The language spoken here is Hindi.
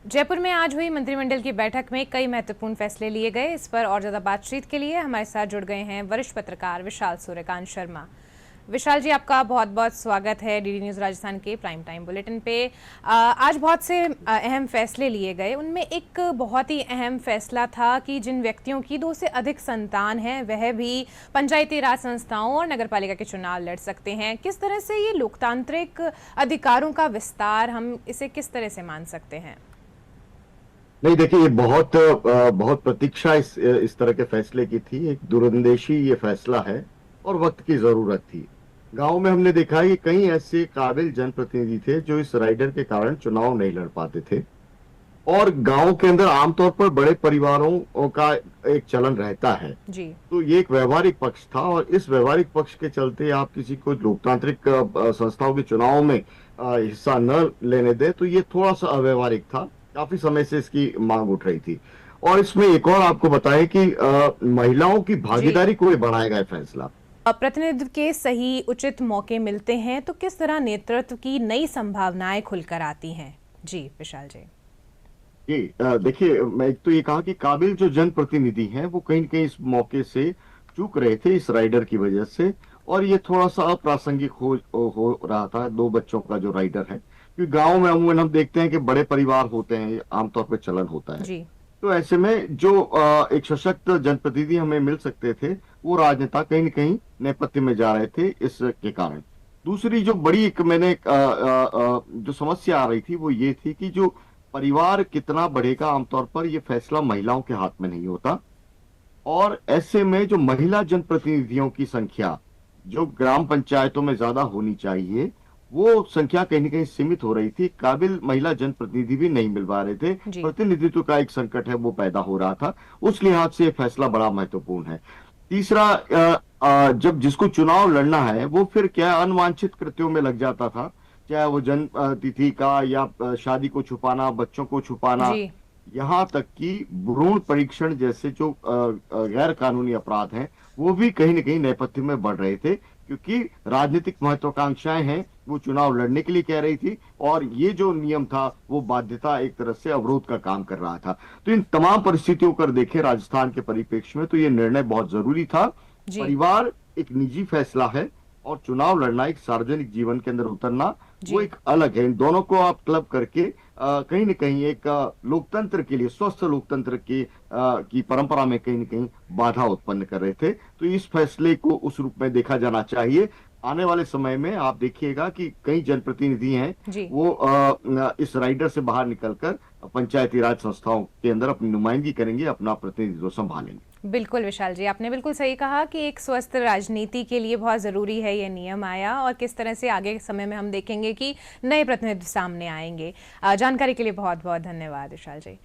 जयपुर में आज हुई मंत्रिमंडल की बैठक में कई महत्वपूर्ण फैसले लिए गए। इस पर और ज्यादा बातचीत के लिए हमारे साथ जुड़ गए हैं वरिष्ठ पत्रकार विशाल सूर्यकांत शर्मा। विशाल जी, आपका बहुत बहुत स्वागत है डीडी न्यूज़ राजस्थान के प्राइम टाइम बुलेटिन पे। आज बहुत से अहम फैसले लिए गए। उनमें एक बहुत ही अहम फैसला था कि जिन व्यक्तियों की 2 से अधिक संतान हैं वह भी पंचायती राज संस्थाओं और नगरपालिका के चुनाव लड़ सकते हैं। किस तरह से ये लोकतांत्रिक अधिकारों का विस्तार, हम इसे किस तरह से मान सकते हैं? नहीं, देखिए, ये बहुत प्रतीक्षा इस तरह के फैसले की थी। एक दूरंदेशी ये फैसला है और वक्त की जरूरत थी। गांव में हमने देखा है कि कई ऐसे काबिल जनप्रतिनिधि थे जो इस राइडर के कारण चुनाव नहीं लड़ पाते थे। और गांव के अंदर आमतौर पर बड़े परिवारों का एक चलन रहता है। जी। तो ये एक व्यवहारिक पक्ष था और इस व्यवहारिक पक्ष के चलते आप किसी को लोकतांत्रिक संस्थाओं के चुनाव में हिस्सा न लेने दें, तो ये थोड़ा सा अव्यवहारिक था। काफी समय से इसकी मांग उठ रही थी। और इसमें एक और आपको बताएं कि महिलाओं की जी। भागीदारी को भी बढ़ाएगा ये फैसला। प्रतिनिधित्व के सही उचित मौके मिलते हैं तो किस तरह नेतृत्व की नई संभावनाएं खुलकर आती हैं? जी विशाल जी। जी, देखिए, मैं एक तो ये कहा कि काबिल जो जनप्रतिनिधि हैं वो कहीं न कहीं इस मौके से चूक रहे थे इस राइडर की वजह से। और ये थोड़ा सा अप्रासंगिक हो रहा था 2 बच्चों का जो राइडर है, क्योंकि गांव में अमूमन हम देखते हैं कि बड़े परिवार होते हैं, ये आमतौर पर चलन होता है। जी। तो ऐसे में जो एक सशक्त जनप्रतिनिधि हमें मिल सकते थे, वो राजनेता कहीं न कहीं नेपथ्य में जा रहे थे इसके कारण। दूसरी जो बड़ी एक जो समस्या आ रही थी वो ये थी कि जो परिवार कितना बढ़ेगा, आमतौर पर ये फैसला महिलाओं के हाथ में नहीं होता। और ऐसे में जो महिला जनप्रतिनिधियों की संख्या जो ग्राम पंचायतों में ज्यादा होनी चाहिए, वो संख्या कहीं न कहीं सीमित हो रही थी। काबिल महिला जनप्रतिनिधि भी नहीं मिल पा रहे थे। जी। प्रतिनिधित्व का एक संकट है वो पैदा हो रहा था। उस लिहाज से ये फैसला बड़ा महत्वपूर्ण है। तीसरा, जब जिसको चुनाव लड़ना है वो फिर क्या अनवांछित कृत्यों में लग जाता था, चाहे वो जन्म तिथि का या शादी को छुपाना, बच्चों को छुपाना, जी। यहाँ तक कि भ्रूण परीक्षण जैसे जो गैर कानूनी अपराध हैं, वो भी कहीं न कहीं नेपथ्य में बढ़ रहे थे, क्योंकि राजनीतिक महत्वाकांक्षाएं हैं वो चुनाव लड़ने के लिए कह रही थी। और ये जो नियम था वो बाध्यता एक तरह से अवरोध का काम कर रहा था। तो इन तमाम परिस्थितियों कर देखें राजस्थान के परिप्रेक्ष्य में, तो ये निर्णय बहुत जरूरी था। जी। परिवार एक निजी फैसला है और चुनाव लड़ना, एक सार्वजनिक जीवन के अंदर उतरना, वो जी। एक अलग है। इन दोनों को आप क्लब करके कहीं न कहीं एक लोकतंत्र के लिए, स्वस्थ लोकतंत्र की परंपरा में कहीं न कहीं बाधा उत्पन्न कर रहे थे। तो इस फैसले को उस रूप में देखा जाना चाहिए। आने वाले समय में आप देखिएगा कि कई जनप्रतिनिधि हैं, जी। वो इस राइडर से बाहर निकलकर पंचायती राज संस्थाओं के अंदर अपनी नुमाइंदगी करेंगे, अपना प्रतिनिधित्व संभालेंगे। बिल्कुल विशाल जी, आपने बिल्कुल सही कहा कि एक स्वस्थ राजनीति के लिए बहुत ज़रूरी है ये नियम आया, और किस तरह से आगे के समय में हम देखेंगे कि नए प्रतिनिधि सामने आएंगे। जानकारी के लिए बहुत बहुत धन्यवाद विशाल जी।